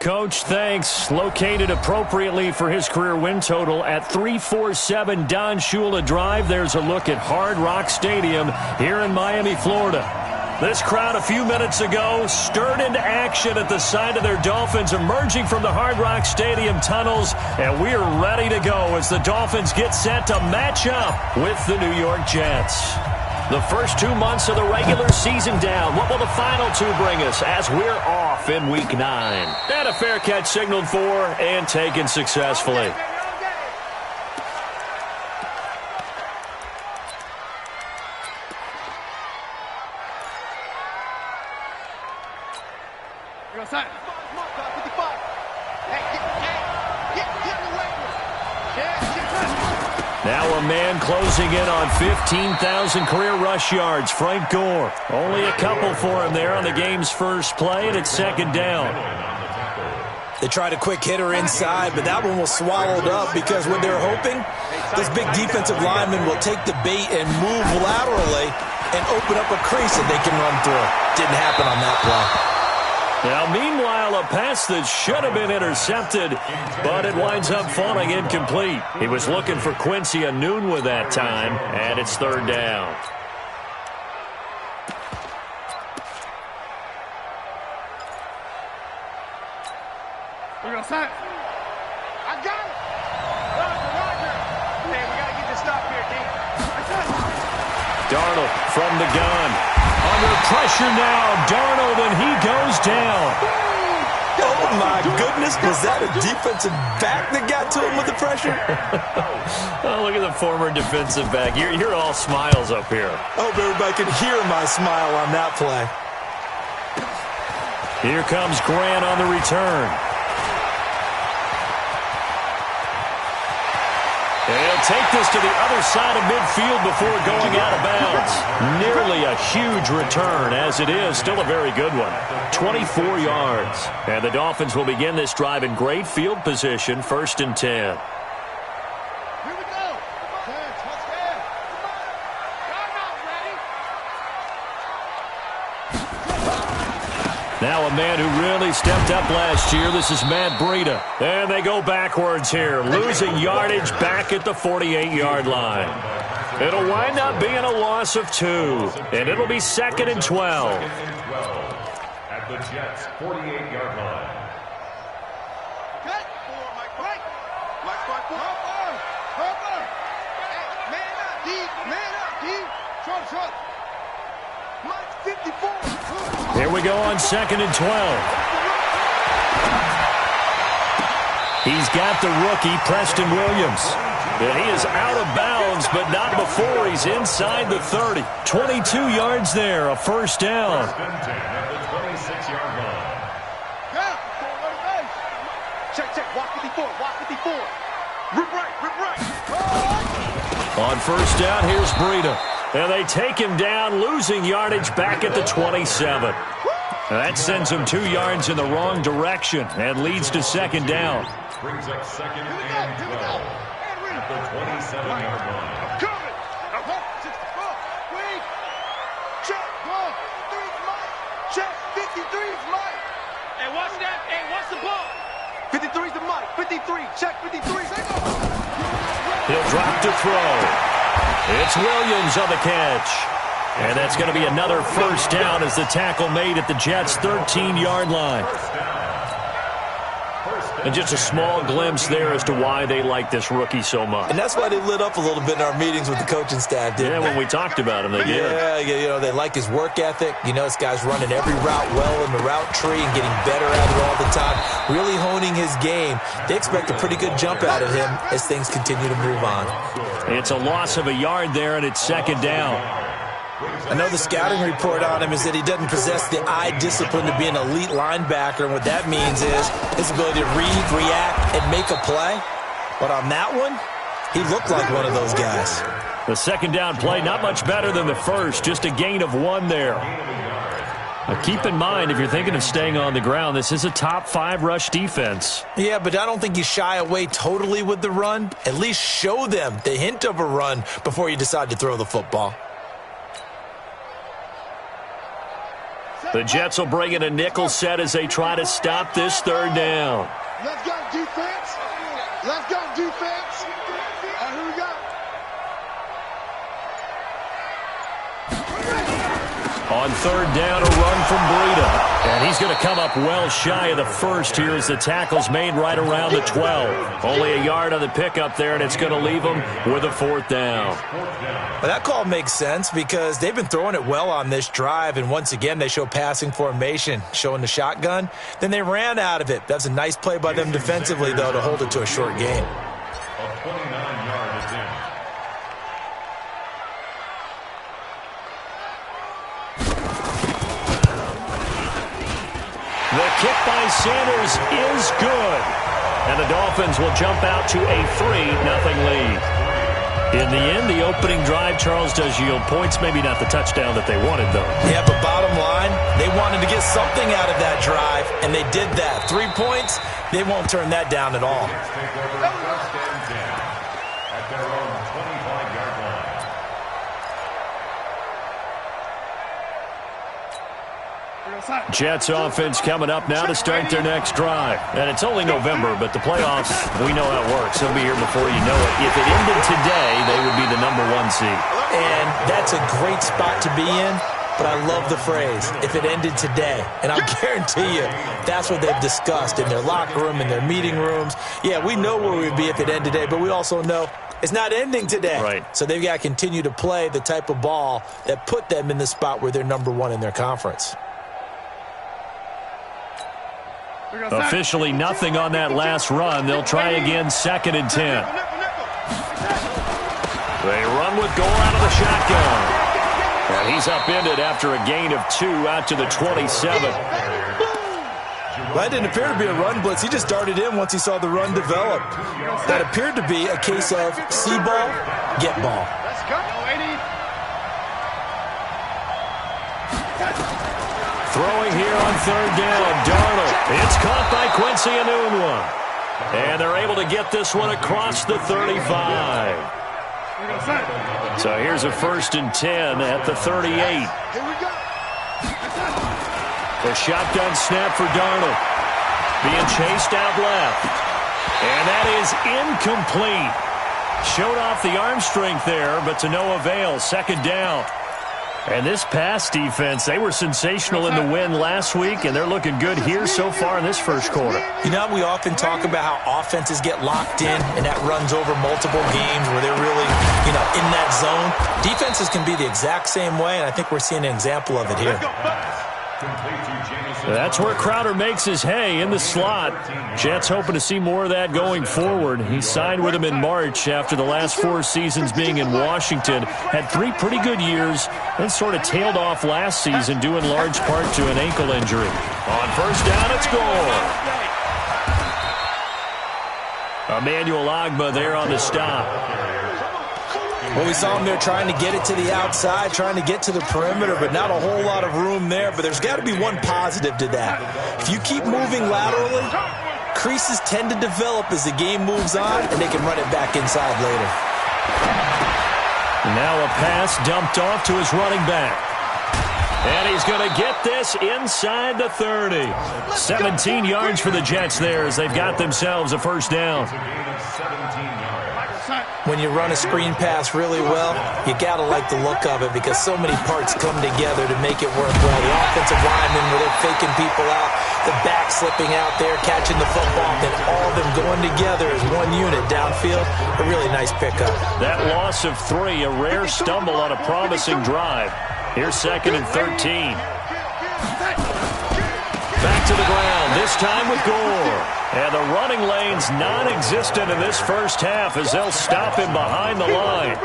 Coach. Thanks. Located appropriately for his career win total at 347 Don Shula Drive. There's a look at Hard Rock Stadium here in Miami, Florida. This crowd a few minutes ago stirred into action at the side of their Dolphins emerging from the Hard Rock Stadium tunnels, and we are ready to go as the Dolphins get set to match up with the New York Jets. The first 2 months of the regular season down. What will the final two bring us as we're off in Week 9? And a fair catch signaled for and taken successfully. Now a man closing in on 15,000 career rush yards, Frank Gore. Only a couple for him there on the game's first play, and it's second down. They tried a quick hitter inside, but that one was swallowed up because what they're hoping, this big defensive lineman will take the bait and move laterally and open up a crease that they can run through. Didn't happen on that play. Now, meanwhile, a pass that should have been intercepted, but it winds up falling incomplete. He was looking for Quincy Enunwa that time, and it's third down. We're going to sign. I got it. Roger. Hey, we got to get this stop here, King. Darnold from the gun. Under pressure now, Darnold, and he goes down. Oh, my goodness. Was that a defensive back that got to him with the pressure? Oh, look at the former defensive back. You're all smiles up here. I hope everybody can hear my smile on that play. Here comes Grant on the return. And he'll take this to the other side of midfield before going out of bounds. Nearly a huge return, as it is. Still a very good one. 24 yards. And the Dolphins will begin this drive in great field position, 1st and 10. Now a man who really stepped up last year. This is Matt Breida. And they go backwards here, losing yardage back at the 48-yard line. It'll wind up being a loss of 2, and it'll be 2nd and 12. At the Jets' 48-yard line. Here we go on 2nd and 12. He's got the rookie, Preston Williams. And he is out of bounds, but not before he's inside the 30. 22 yards there, a first down. Check, walk 54, walk 54. Rip right. On first down, here's Breida. And they take him down, losing yardage back at the 27. That sends him 2 yards in the wrong direction and leads to second down. Brings up 2nd and 12 at the 27-yard line. Check, 53's Mike. Hey, watch that. Hey, watch the ball. 53's the Mike. 53, check 53's. He'll drop to throw. It's Williams on the catch. And that's going to be another first down as the tackle made at the Jets' 13-yard line. And just a small glimpse there as to why they like this rookie so much. And that's why they lit up a little bit in our meetings with the coaching staff, didn't they? When we talked about him, they did. Yeah, they like his work ethic. This guy's running every route well in the route tree and getting better at it all the time, really honing his game. They expect a pretty good jump out of him as things continue to move on. It's a loss of a yard there, and it's second down. I know the scouting report on him is that he doesn't possess the eye discipline to be an elite linebacker, and what that means is his ability to read, react, and make a play. But on that one, he looked like one of those guys. The second down play, not much better than the first, just a gain of 1 there. Now keep in mind, if you're thinking of staying on the ground, this is a top 5 rush defense. Yeah, but I don't think you shy away totally with the run. At least show them the hint of a run before you decide to throw the football. The Jets will bring in a nickel set as they try to stop this third down. Let's go defense. Let's go defense. All right, here we go. On third down, a run from Breida. And he's going to come up well shy of the first here as the tackle's made right around the 12. Only a yard on the pickup there, and it's going to leave him with a fourth down. Well, that call makes sense because they've been throwing it well on this drive, and once again they show passing formation, showing the shotgun. Then they ran out of it. That's a nice play by them defensively, though, to hold it to a short gain. A 29-yard attempt. The kick by Sanders is good. And the Dolphins will jump out to a 3-0 lead. In the end, the opening drive, Charles, does yield points. Maybe not the touchdown that they wanted, though. Yeah, but bottom line, they wanted to get something out of that drive, and they did that. 3 points, they won't turn that down at all. At their own 25-yard line. Jets offense coming up now to start their next drive. And it's only November, but the playoffs, we know how it works. They'll be here before you know it. If it ended today, they would be the #1 seed. And that's a great spot to be in, but I love the phrase, if it ended today. And I'll guarantee you, that's what they've discussed in their locker room, in their meeting rooms. Yeah, we know where we'd be if it ended today, but we also know it's not ending today. Right. So they've got to continue to play the type of ball that put them in the spot where they're #1 in their conference. Officially nothing on that last run. They'll try again, 2nd and 10. They run with goal out of the shotgun. And he's upended after a gain of 2 out to the 27. Well, that didn't appear to be a run blitz. He just darted in once he saw the run develop. That appeared to be a case of see ball, get ball. Let's go. Throwing here on third down, Darnold. It's caught by Quincy Enunwa. And they're able to get this one across the 35. So here's a 1st and 10 at the 38. Here we go. The shotgun snap for Darnold. Being chased out left. And that is incomplete. Showed off the arm strength there, but to no avail. 2nd down. And this pass defense, they were sensational in the win last week, and they're looking good here so far in this first quarter. You know, we often talk about how offenses get locked in, and that runs over multiple games where they're really, in that zone. Defenses can be the exact same way, and I think we're seeing an example of it here. That's where Crowder makes his hay in the slot. Jets hoping to see more of that going forward. He signed with him in March after the last 4 seasons being in Washington. Had 3 pretty good years, then sort of tailed off last season due in large part to an ankle injury. On first down, it's Gore. Emmanuel Ogbah there on the stop. Well, we saw him there trying to get it to the outside, trying to get to the perimeter, but not a whole lot of room there. But there's got to be one positive to that. If you keep moving laterally, creases tend to develop as the game moves on, and they can run it back inside later. Now a pass dumped off to his running back. And he's going to get this inside the 30. 17 yards for the Jets there as they've got themselves a first down. When you run a screen pass really well, you got to like the look of it because so many parts come together to make it work well. The offensive linemen, where they're faking people out, the back slipping out there, catching the football, then all of them going together as one unit downfield. A really nice pickup. That loss of 3, a rare stumble on a promising drive. Here's 2nd and 13. Back to the ground, this time with Gore. And the running lane's non-existent in this first half as they'll stop him behind the line.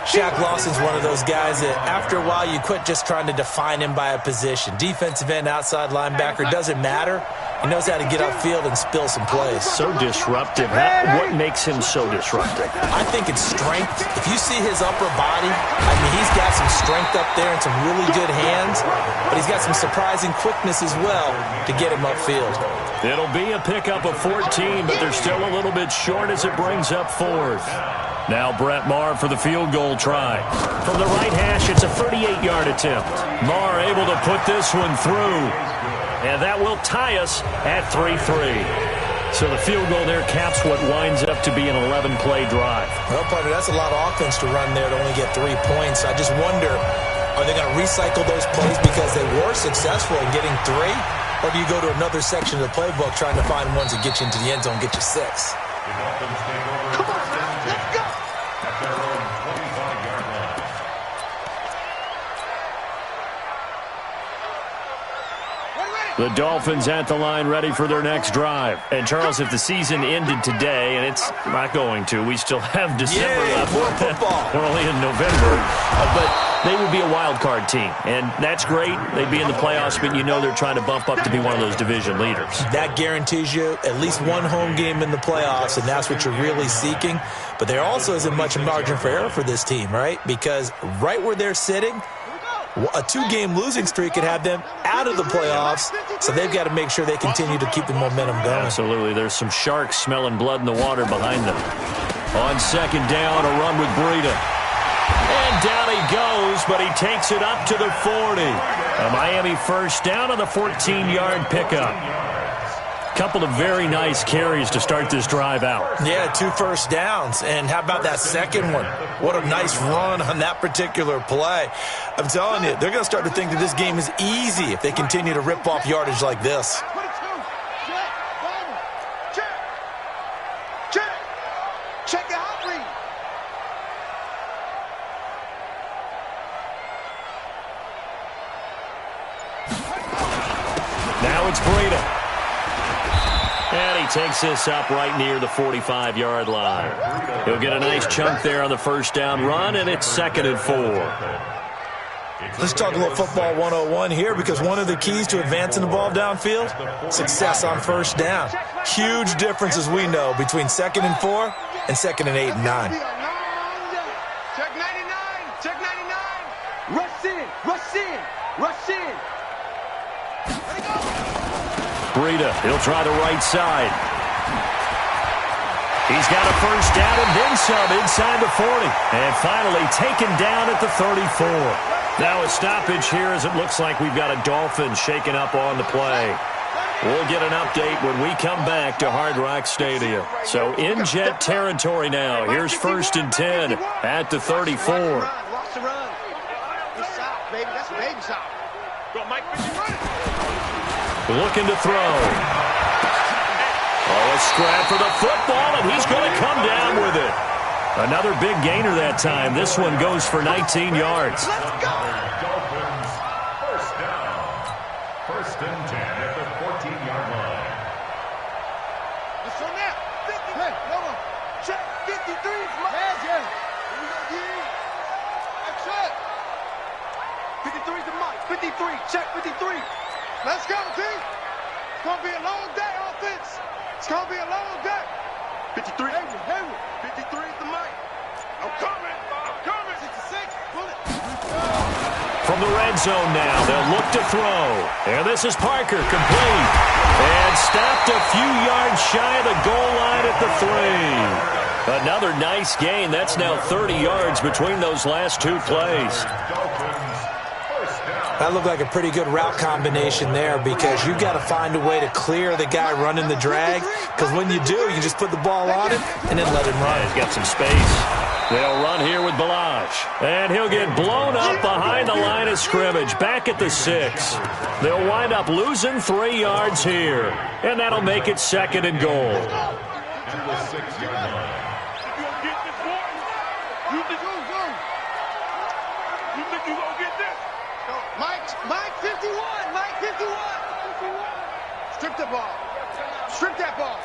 Shaq Lawson's one of those guys that after a while you quit just trying to define him by a position. Defensive end, outside linebacker, doesn't matter. He knows how to get upfield and spill some plays. So disruptive. What makes him so disruptive? I think it's strength. If you see his upper body, I mean, he's got some strength up there and some really good hands, but he's got some surprising quickness as well to get him upfield. It'll be a pickup of 14, but they're still a little bit short as it brings up 4th. Now Brett Maher for the field goal try. From the right hash, it's a 38-yard attempt. Maher able to put this one through. And that will tie us at 3-3. So the field goal there caps what winds up to be an 11-play drive. Well, partner, that's a lot of offense to run there to only get 3 points. I just wonder, are they going to recycle those plays because they were successful in getting 3? Or do you go to another section of the playbook trying to find ones that get you into the end zone, get you 6? Come on, man. Let's go. At their own 25-yard line. The Dolphins at the line ready for their next drive. And, Charles, if the season ended today, and it's not going to, we still have December left. More football. We're only in November. But they would be a wild card team. And that's great. They'd be in the playoffs, but you know they're trying to bump up to be one of those division leaders. That guarantees you at least one home game in the playoffs, and that's what you're really seeking. But there also isn't much margin for error for this team, right? Because right where they're sitting, a 2-game losing streak could have them out of the playoffs, so they've got to make sure they continue to keep the momentum going. Absolutely. There's some sharks smelling blood in the water behind them. On second down, a run with Breida. And down he goes, but he takes it up to the 40. A Miami first down on the 14-yard pickup. Couple of very nice carries to start this drive out. Yeah, 2 first downs. And how about that second one? What a nice run on that particular play. I'm telling you, they're going to start to think that this game is easy if they continue to rip off yardage like this. Check your hot read. Now it's Breida. And he takes this up right near the 45-yard line. He'll get a nice chunk there on the first down run, and it's 2nd and 4. Let's talk a little football 101 here, because one of the keys to advancing the ball downfield, success on first down. Huge difference, as we know, between 2nd and 4 and 2nd and 8 and 9. Check 99. Check 99. Rush in. Rush in. Rush in. Let it go. Breida, he'll try the right side. He's got a first down and then some inside the 40. And finally taken down at the 34. Now a stoppage here as it looks like we've got a Dolphins shaking up on the play. We'll get an update when we come back to Hard Rock Stadium. So in Jet territory now. Here's 1st and 10 at the 34. Watch the run. Good shot, baby. That's a baby shot. Go, Mike. Looking to throw. Oh, a scrap for the football, and he's going to come down with it. Another big gainer that time. This one goes for 19 yards. Let's go. Dolphins first down. 1st and 10 at the 14-yard line. Let's go now. 50. Hey, no one. Check 53. Yes, yes. Here we go, Giddy. Check. 53 is the mic. 53. Check 53. Let's go, team. It's going to be a long day, offense. It's going to be a long day. 53. Henry. 53 is the mic. I'm coming. I'm coming. 66. Pull it. From the red zone now, they'll look to throw. And this is Parker, complete. And stopped a few yards shy of the goal line at the 3. Another nice gain. That's now 30 yards between those last 2 plays. That looked like a pretty good route combination there, because you've got to find a way to clear the guy running the drag, because when you do, you just put the ball on him and then let him run. He's got some space. They'll run here with Balaj. And he'll get blown up behind the line of scrimmage, back at the 6. They'll wind up losing 3 yards here, and that'll make it 2nd and goal. And the 6-yard line. Mike 51. Mike 51. Strip the ball. Strip that ball.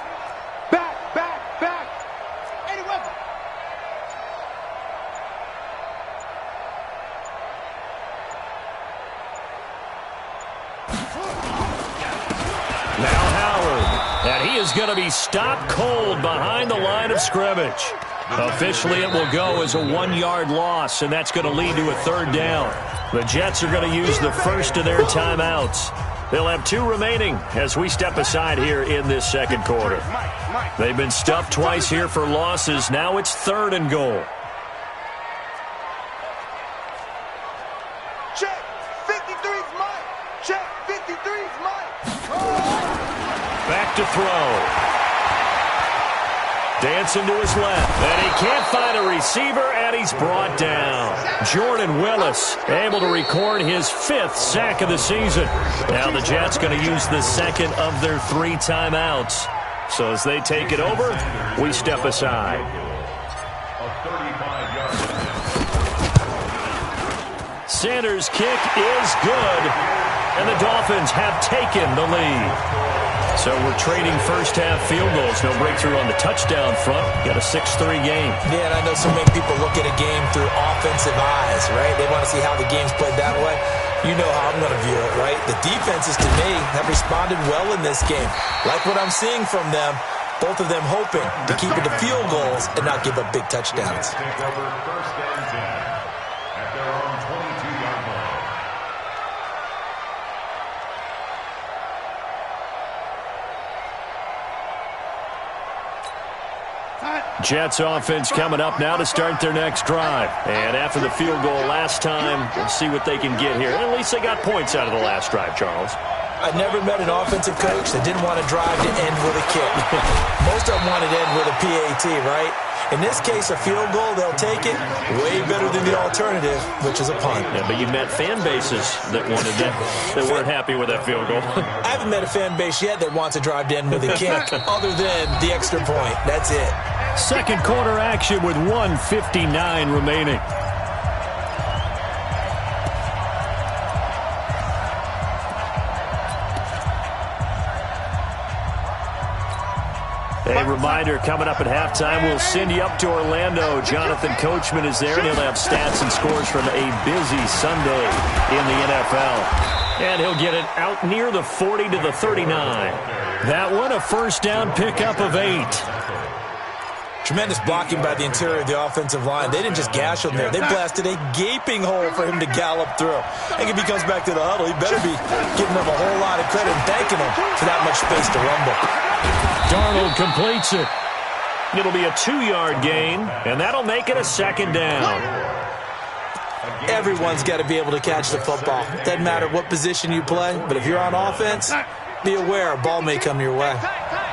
Back, back, back. Any weapon. Now Howard. And he is going to be stopped cold behind the line of scrimmage. Officially, it will go as a 1-yard loss, and that's going to lead to a 3rd down. The Jets are going to use the first of their timeouts. They'll have 2 remaining as we step aside here in this second quarter. They've been stuffed twice here for losses. Now it's 3rd and goal. Check. 53's Mike. Check. 53's Mike. Back to throw. Dancing to his left. And he can't find a receiver, and he's brought down. Jordan Willis able to record his 5th sack of the season. Now the Jets going to use the 2nd of their 3 timeouts. So as they take it over, we step aside. Sanders' kick is good, and the Dolphins have taken the lead. So we're trading first-half field goals. No breakthrough on the touchdown front. Got a 6-3 game. Yeah, and I know so many people look at a game through offensive eyes, right? They want to see how the game's played that way. You know how I'm going to view it, right? The defenses, to me, have responded well in this game. Like what I'm seeing from them, both of them hoping to keep it to field goals and not give up big touchdowns. Take over 1st and 10 at their own 22-yard line. Jets offense coming up now to start their next drive. And after the field goal last time, we'll see what they can get here. At least they got points out of the last drive, Charles. I never met an offensive coach that didn't want to drive to end with a kick. Most of them wanted to end with a PAT, right? In this case, a field goal, they'll take it way better than the alternative, which is a punt. Yeah, but you met fan bases that wanted that, that weren't happy with that field goal. I haven't met a fan base yet that wants to drive to end with a kick, other than the extra point. That's it. Second quarter action with 1:59 remaining. A reminder, coming up at halftime, we'll send you up to Orlando. Jonathan Coachman is there, and he'll have stats and scores from a busy Sunday in the NFL. And he'll get it out near the 40 to the 39. That one, a first down pickup of 8. Tremendous blocking by the interior of the offensive line. They didn't just gash him there. They blasted a gaping hole for him to gallop through. I think if he comes back to the huddle, he better be giving them a whole lot of credit and thanking them for that much space to rumble. Darnold completes it. It'll be a 2-yard gain, and that'll make it a 2nd down. Everyone's got to be able to catch the football. Doesn't matter what position you play, but if you're on offense, be aware a ball may come your way.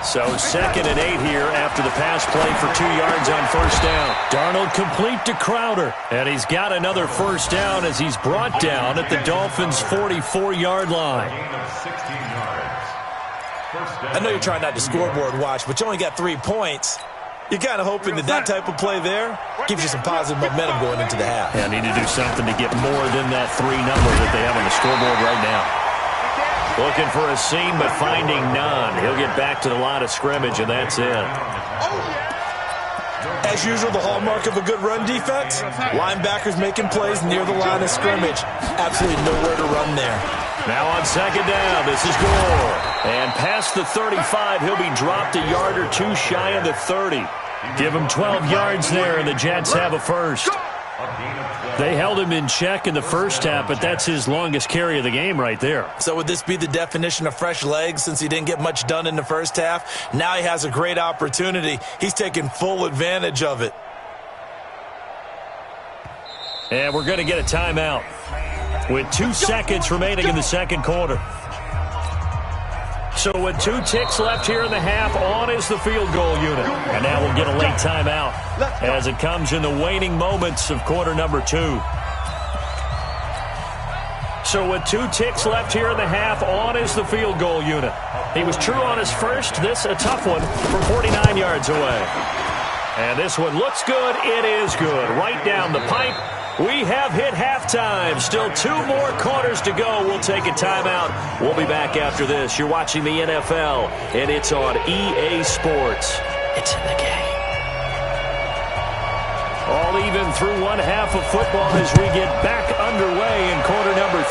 So 2nd and 8 here after the pass play for 2 yards on first down. Darnold complete to Crowder, and he's got another first down as he's brought down at the Dolphins' 44-yard line. I know you're trying not to scoreboard watch, but you only got 3 points. You're kind of hoping that that type of play there gives you some positive momentum going into the half. Yeah, need to do something to get more than that 3 number that they have on the scoreboard right now. Looking for a seam, but finding none. He'll get back to the line of scrimmage, and that's it. As usual, the hallmark of a good run defense, linebackers making plays near the line of scrimmage. Absolutely nowhere to run there. Now on 2nd down, this is Gore. And past the 35, he'll be dropped a yard or 2 shy of the 30. Give him 12 yards there, and the Jets have a first. They held him in check in the first half, but that's his longest carry of the game right there. So would this be the definition of fresh legs since he didn't get much done in the first half? Now he has a great opportunity. He's taking full advantage of it. And we're going to get a timeout with 2 seconds remaining in the second quarter. So with 2 ticks left here in the half, on is the field goal unit. And now we'll get a late timeout as it comes in the waning moments of quarter number 2. So with 2 ticks left here in the half, on is the field goal unit. He was true on his first. This a tough one from 49 yards away. And this one looks good. It is good. Right down the pipe. We have hit halftime. Still 2 more quarters to go. We'll take a timeout. We'll be back after this. You're watching the NFL, and it's on EA Sports. It's in the game. All even through one half of football as we get back underway in quarter number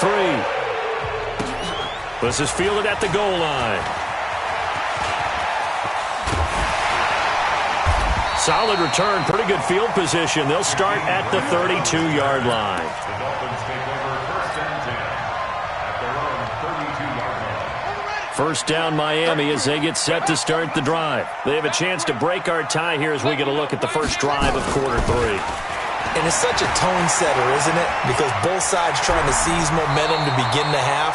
3. This is fielded at the goal line. Solid return, pretty good field position. They'll start at the 32-yard line. The Dolphins take over 1st and 10 at their own 32-yard line. First down Miami as they get set to start the drive. They have a chance to break our tie here as we get a look at the first drive of quarter 3. And it's such a tone setter, isn't it? Because both sides trying to seize momentum to begin the half.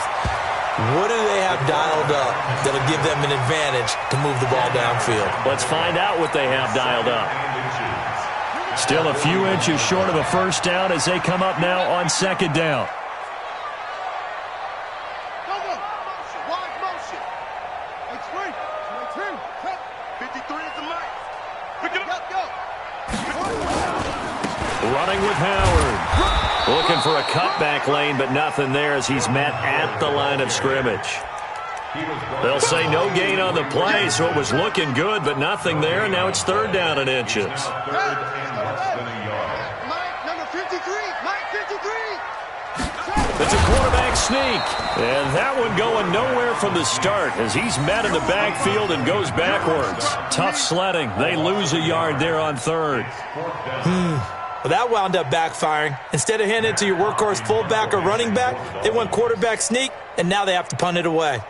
What do they have dialed up that'll give them an advantage to move the ball downfield? Let's find out what they have dialed up. Still a few inches short of a first down as they come up now on second down. Running with Howard. Looking for a cutback lane, but nothing there as he's met at the line of scrimmage. They'll say no gain on the play, so it was looking good, but nothing there, and now it's third down and inches. It's a quarterback sneak, and that one going nowhere from the start as he's met in the backfield and goes backwards. Tough sledding. They lose a yard there on third. Well, that wound up backfiring. Instead of handing it to your workhorse fullback or running back, they went quarterback sneak, and now they have to punt it away.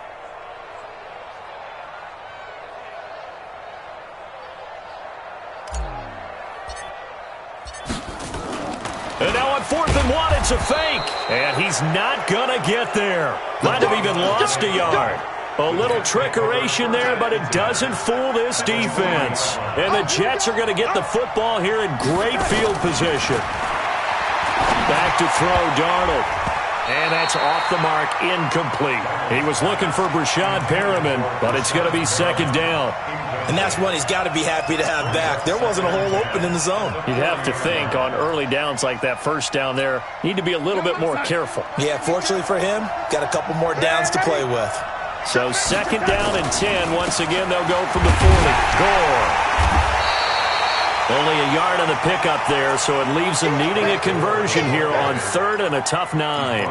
And now on 4th and 1, it's a fake. And he's not going to get there. Might have even lost a yard. A little trickeration there, but it doesn't fool this defense. And the Jets are going to get the football here in great field position. Back to throw, Darnold. And that's off the mark, incomplete. He was looking for Brashad Perriman, but it's going to be second down. And that's one he's got to be happy to have back. There wasn't a hole open in the zone. You'd have to think on early downs like that first down there, need to be a little bit more careful. Yeah, fortunately for him, got a couple more downs to play with. So second down and 10. Once again, they'll go from the 40. Gore. Only a yard on the pickup there, so it leaves them needing a conversion here on third and a tough 9.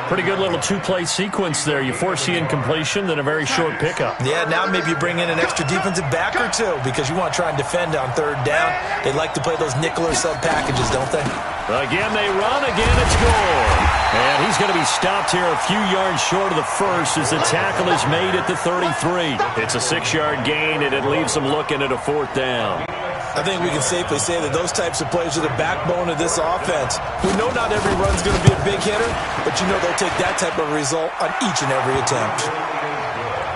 Pretty good little two-play sequence there. You force the incompletion, then a very short pickup. Yeah, now maybe you bring in an extra defensive back or two because you want to try and defend on third down. They like to play those nickel or sub packages, don't they? Again, they run. Again, it's Gore. And he's going to be stopped here a few yards short of the first as the tackle is made at the 33. It's a 6-yard gain, and it leaves them looking at a 4th down. I think we can safely say that those types of plays are the backbone of this offense. We know not every run's going to be a big hitter, but you know they'll take that type of result on each and every attempt.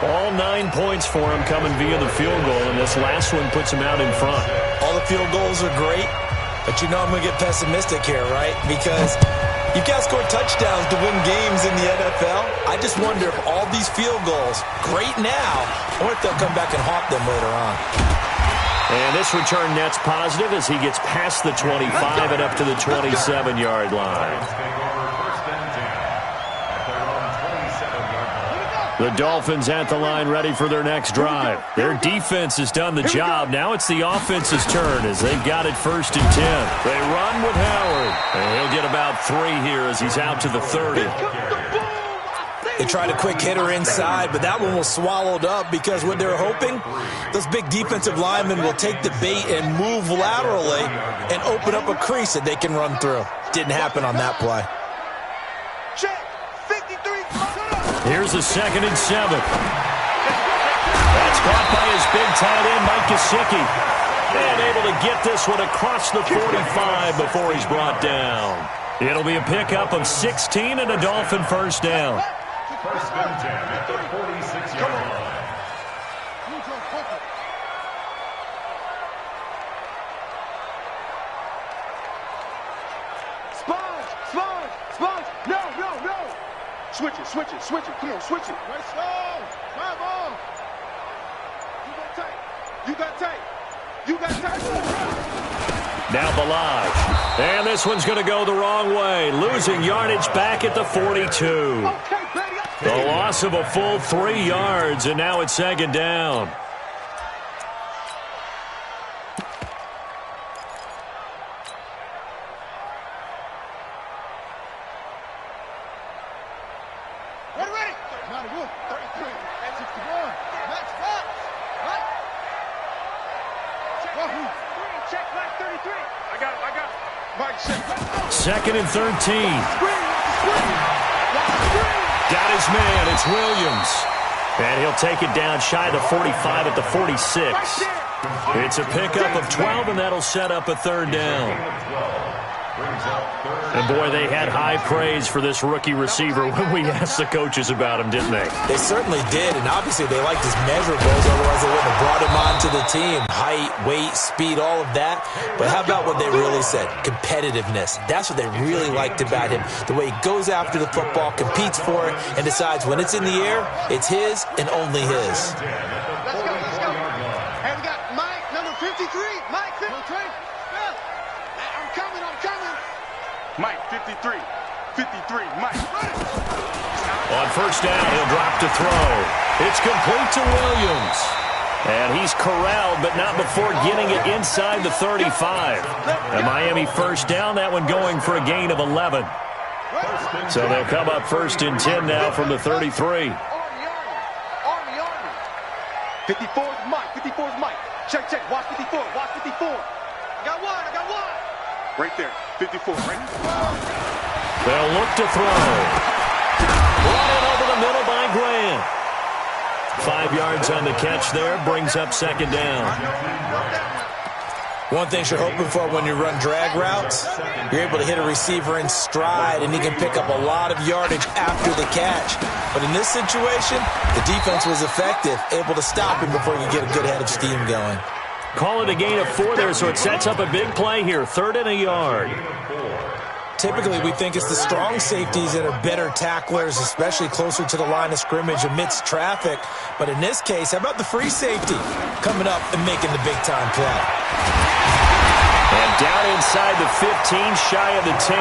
All 9 points for him coming via the field goal, and this last one puts him out in front. All the field goals are great, but you know I'm going to get pessimistic here, right? Because you've got to score touchdowns to win games in the NFL. I just wonder if all these field goals, great now, or if they'll come back and haunt them later on. And this return net's positive as he gets past the 25 and up to the 27-yard line. The Dolphins at the line ready for their next drive. Their defense has done the job. Now it's the offense's turn as they've got it 1st and 10. They run with Howard. And he'll get about 3 here as he's out to the 30. They tried a quick hitter inside, but that one was swallowed up because what they're hoping, those big defensive linemen will take the bait and move laterally and open up a crease that they can run through. Didn't happen on that play. Here's a 2nd and 7. That's caught by his big tight end, Mike Gesicki. And able to get this one across the 45 before he's brought down. It'll be a pickup of 16 and a Dolphin first down. 1st and 10 at the 46-yard line. Sponge. No. Switch it. Come on, switch it. Let's go. Come on. You got tight. Now Balaj. And this one's going to go the wrong way. Losing yardage back at the 42. The loss of a full 3 yards, and now it's 2nd down. Ready. 91, 33, 61. Match box. Right. Check back 33. I got it. Mike, check back. 2nd and 13. Got his man. It's Williams. And he'll take it down shy of the 45 at the 46. It's a pickup of 12, and that'll set up a third down. And, boy, they had high praise for this rookie receiver when we asked the coaches about him, didn't they? They certainly did, and obviously they liked his measurables, otherwise they wouldn't have brought him onto the team. Height, weight, speed, all of that. But how about what they really said? Competitiveness. That's what they really liked about him. The way he goes after the football, competes for it, and decides when it's in the air, it's his and only his. Let's go, let's go. And we got Mike, number 53. Mike, 53. I'm coming. Mike, 53. 53, Mike. On first down, he'll drop to throw. It's complete to Williams. And he's corralled, but not before getting it inside the 35. A Miami first down, that one going for a gain of 11. So they'll come up first and 10 now from the 33. Army. 54 is Mike. 54 is Mike. Check. Watch 54. Watch 54. I got one. Right there. 54. Right. They'll look to throw. Brought in over the middle by Grant. 5 yards on the catch there. Brings up second down. One thing you're hoping for when you run drag routes, you're able to hit a receiver in stride, and he can pick up a lot of yardage after the catch. But in this situation, the defense was effective, able to stop him before you get a good head of steam going. Call it a gain of 4 there, so it sets up a big play here. 3rd and a yard. Typically, we think it's the strong safeties that are better tacklers, especially closer to the line of scrimmage amidst traffic. But in this case, how about the free safety coming up and making the big-time play? And down inside the 15, shy of the 10.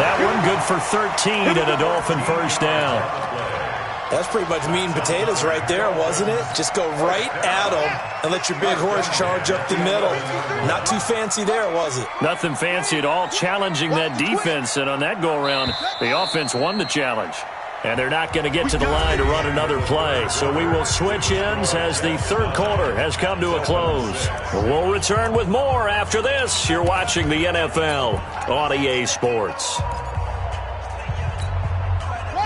That one good for 13 and a Dolphin first down. That's pretty much meat and potatoes right there, wasn't it? Just go right at them and let your big horse charge up the middle. Not too fancy there, was it? Nothing fancy at all, challenging that defense. And on that go-around, the offense won the challenge. And they're not going to get to the line to run another play. So we will switch ends as the third quarter has come to a close. We'll return with more after this. You're watching the NFL on EA Sports.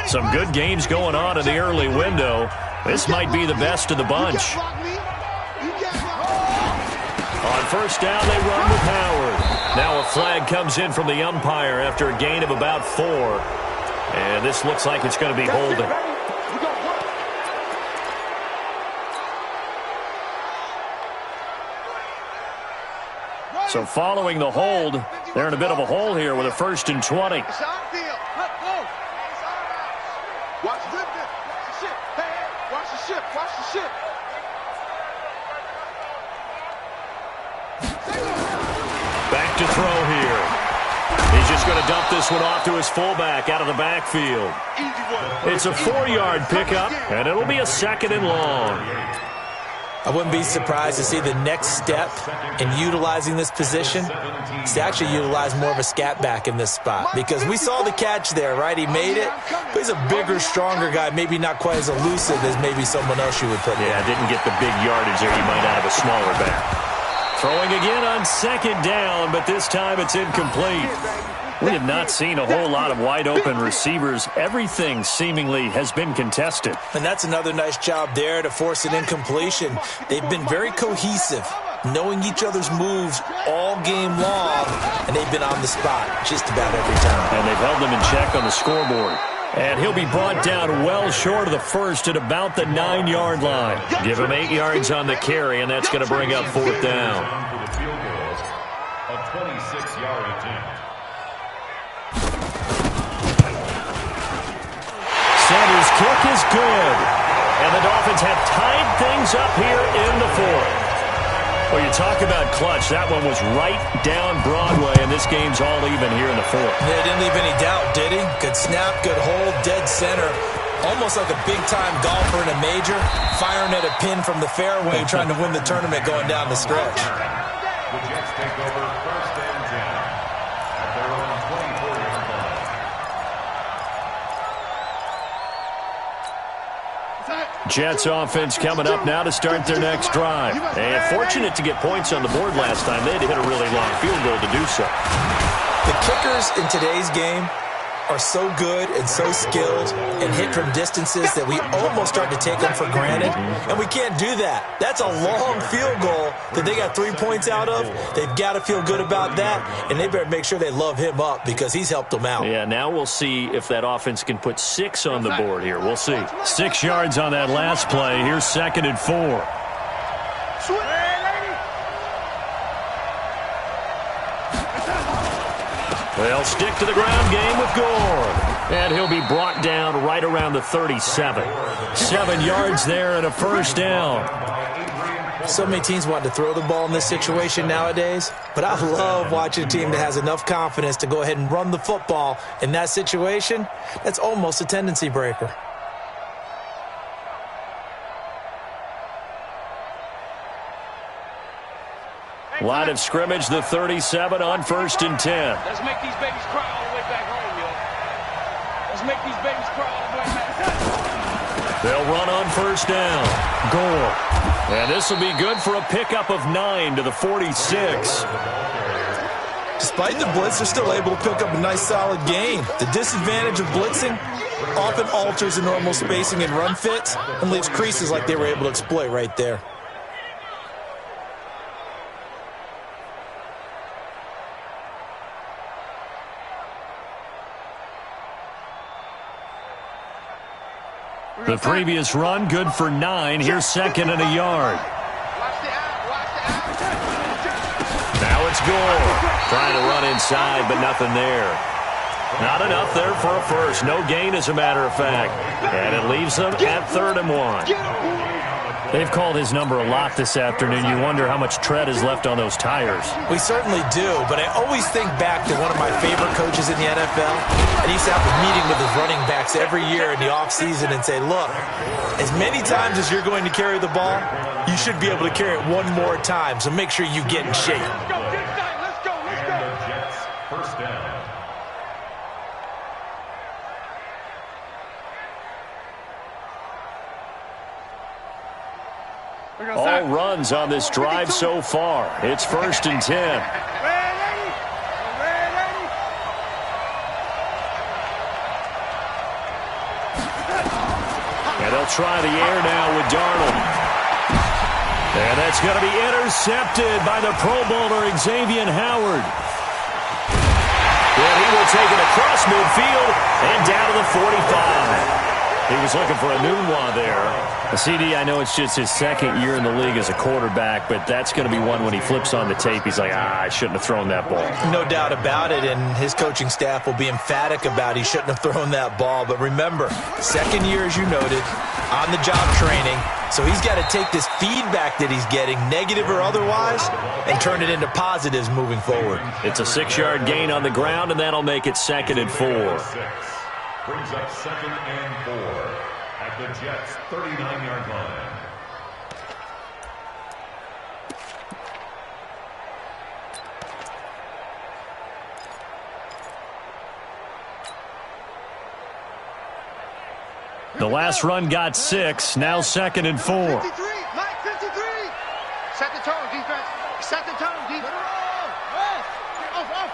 Some good games going on in the early window. This might be the best of the bunch. On first down, they run with Howard. Now a flag comes in from the umpire after a gain of about 4. And this looks like it's going to be holding. So following the hold, they're in a bit of a hole here with a 1st and 20. Back to throw here. He's just going to dump this one off to his fullback out of the backfield. It's a 4-yard pickup, and it'll be a 2nd and long. I wouldn't be surprised to see the next step in utilizing this position is to actually utilize more of a scat back in this spot. Because we saw the catch there, right? He made it. But he's a bigger, stronger guy, maybe not quite as elusive as maybe someone else you would put in. Yeah, didn't get the big yardage there. You might out of a smaller back. Throwing again on 2nd down, but this time it's incomplete. We have not seen a whole lot of wide-open receivers. Everything seemingly has been contested. And that's another nice job there to force an incompletion. They've been very cohesive, knowing each other's moves all game long, and they've been on the spot just about every time. And they've held them in check on the scoreboard. And he'll be brought down well short of the 1st at about the 9-yard line. Give him 8 yards on the carry, and that's going to bring up 4th down. A 26-yard attempt. Sanders' kick is good. And the Dolphins have tied things up here in the 4th. Well, you talk about clutch. That one was right down Broadway, and this game's all even here in the 4th. Yeah, didn't leave any doubt, did he? Good snap, good hold, dead center. Almost like a big-time golfer in a major, firing at a pin from the fairway, trying to win the tournament going down the stretch. The Jets take over 1st and 10 at their own 24-yard line. Jets offense coming up now to start their next drive. And fortunate to get points on the board last time. They had to hit a really long field goal to do so. The kickers in today's game are so good and so skilled and hit from distances that we almost start to take them for granted, and we can't do that. That's a long field goal that they got 3 points out of. They've got to feel good about that, and they better make sure they love him up because he's helped them out. Yeah, now we'll see if that offense can put 6 on the board here. We'll see. 6 yards on that last play. Here's 2nd and 4. They'll stick to the ground game with Gore. And he'll be brought down right around the 37. 7 yards there and a first down. So many teams want to throw the ball in this situation nowadays, but I love watching a team that has enough confidence to go ahead and run the football in that situation. That's almost a tendency breaker. Line of scrimmage, the 37 on 1st and 10. Let's make these babies cry all the way back home, yo. Let's make these babies cry all the way back. They'll run on 1st down. Gore. And this will be good for a pickup of 9 to the 46. Despite the blitz, they're still able to pick up a nice solid gain. The disadvantage of blitzing often alters the normal spacing and run fits and leaves creases like they were able to exploit right there. The previous run, good for 9. Here's 2nd and a yard. Now it's Gore. Trying to run inside, but nothing there. Not enough there for a first. No gain, as a matter of fact. And it leaves them at 3rd and 1. They've called his number a lot this afternoon. You wonder how much tread is left on those tires. We certainly do, but I always think back to one of my favorite coaches in the NFL. And he used to have a meeting with his running backs every year in the offseason and say, look, as many times as you're going to carry the ball, you should be able to carry it one more time, so make sure you get in shape. Let's go. Jets, first down. All runs on this drive so far. It's 1st and 10. And they'll try the air now with Darnold. And that's going to be intercepted by the Pro Bowler Xavier Howard. And he will take it across midfield and down to the 45. He was looking for a new one there. CD, I know it's just his 2nd year in the league as a quarterback, but that's going to be one when he flips on the tape. He's like, I shouldn't have thrown that ball. No doubt about it, and his coaching staff will be emphatic about he shouldn't have thrown that ball. But remember, 2nd year, as you noted, on-the-job training. So he's got to take this feedback that he's getting, negative or otherwise, and turn it into positives moving forward. It's a 6-yard gain on the ground, and that'll make it 2nd and 4. Brings up 2nd and 4 at the Jets' 39-yard line. The last run got 6. Now 2nd and 4. 53, Mike, 53. Set the tone, defense. Set the tone, defense. Off.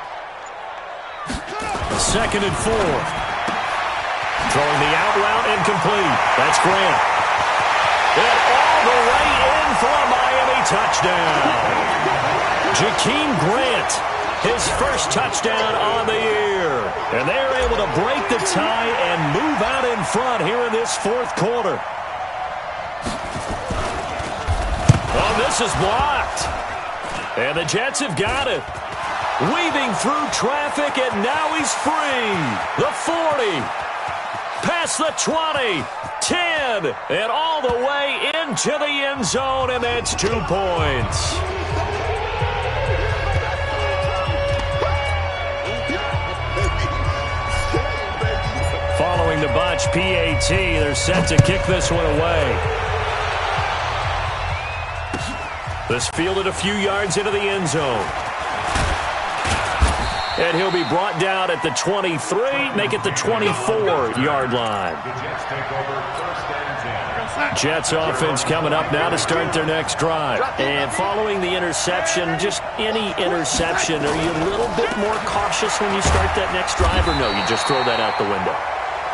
2nd and 4. Throwing the out route incomplete. That's Grant. And all the way in for a Miami touchdown. Jakeem Grant, his first touchdown on the year. And they're able to break the tie and move out in front here in this 4th quarter. Oh, this is blocked. And the Jets have got it. Weaving through traffic, and now he's free. The 40. Past the 20, 10, and all the way into the end zone, and that's 2 points. Following the botch PAT, they're set to kick this one away. This fielded a few yards into the end zone. And he'll be brought down at the 23, make it the 24-yard line. The Jets take over 1st and Jets offense coming up now to start their next drive. And following the interception, just any interception, are you a little bit more cautious when you start that next drive, or no, you just throw that out the window?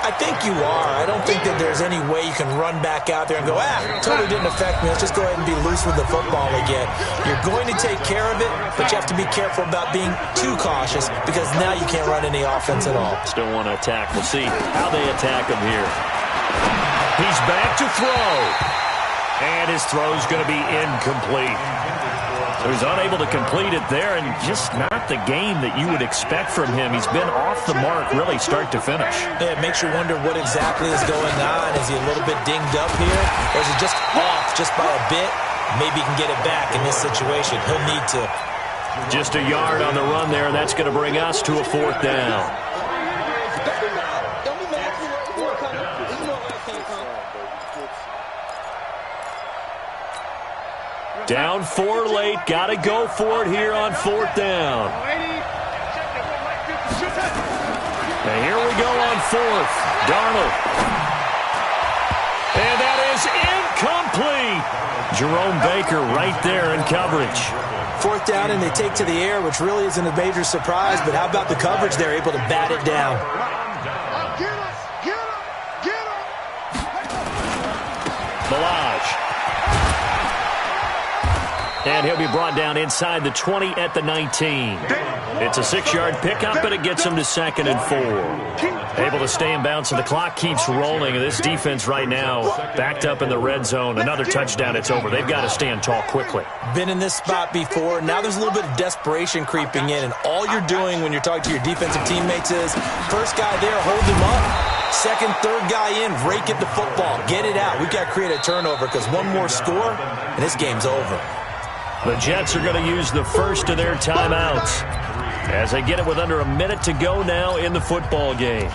I think you are. I don't think that there's any way you can run back out there and go, totally didn't affect me. Let's just go ahead and be loose with the football again. You're going to take care of it, but you have to be careful about being too cautious because now you can't run any offense at all. Still want to attack. We'll see how they attack him here. He's back to throw. And his throw's going to be incomplete. So he's unable to complete it there, and just not the game that you would expect from him. He's been off the mark really start to finish. Yeah, it makes you wonder what exactly is going on. Is he a little bit dinged up here, or is he just off just by a bit? Maybe he can get it back in this situation. He'll need to. Just a yard on the run there, and that's going to bring us to a 4th down. Down 4 late. Got to go for it here on 4th down. And here we go on 4th. Darnold. And that is incomplete. Jerome Baker right there in coverage. 4th down, and they take to the air, which really isn't a major surprise. But how about the coverage? They're able to bat it down. Balaj. And he'll be brought down inside the 20 at the 19. It's a 6-yard pickup, but it gets him to 2nd and 4. Able to stay in bounds, so the clock keeps rolling. This defense right now backed up in the red zone. Another touchdown, it's over. They've got to stand tall quickly. Been in this spot before. Now there's a little bit of desperation creeping in, and all you're doing when you're talking to your defensive teammates is first guy there, hold him up. Second, third guy in, rake at the football. Get it out. We've got to create a turnover because one more score, and this game's over. The Jets are going to use the first of their timeouts as they get it with under a minute to go now in the football game.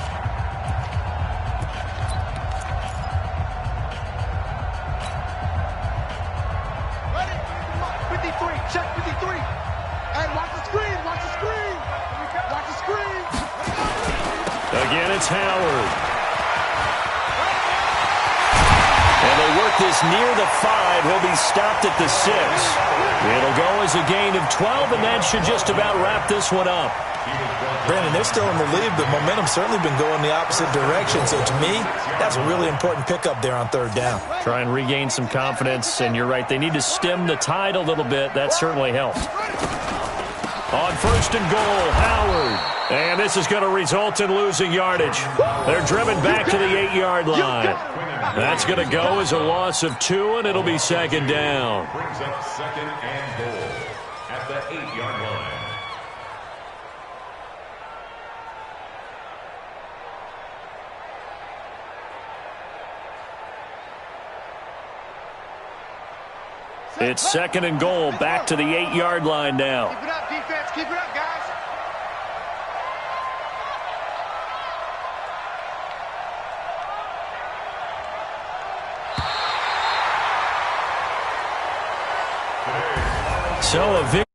Ready? 53. Check 53. And watch the screen. Watch the screen. Watch the screen. Again, it's Howard. And they work this near the 5. He'll be stopped at the 6. It'll go as a gain of 12, and that should just about wrap this one up. Brandon, they're still in the lead, but momentum's certainly been going the opposite direction. So to me, that's a really important pickup there on 3rd down. Try and regain some confidence, and you're right. They need to stem the tide a little bit. That certainly helped. On 1st and goal, Howard. And this is going to result in losing yardage. They're driven back to the 8-yard line. That's going to go as a loss of 2, and it'll be 2nd down. Brings up 2nd and goal at the 8-yard line. It's 2nd and goal, back to the 8-yard line now. Keep it up, defense. Keep it up, guys. So a victory.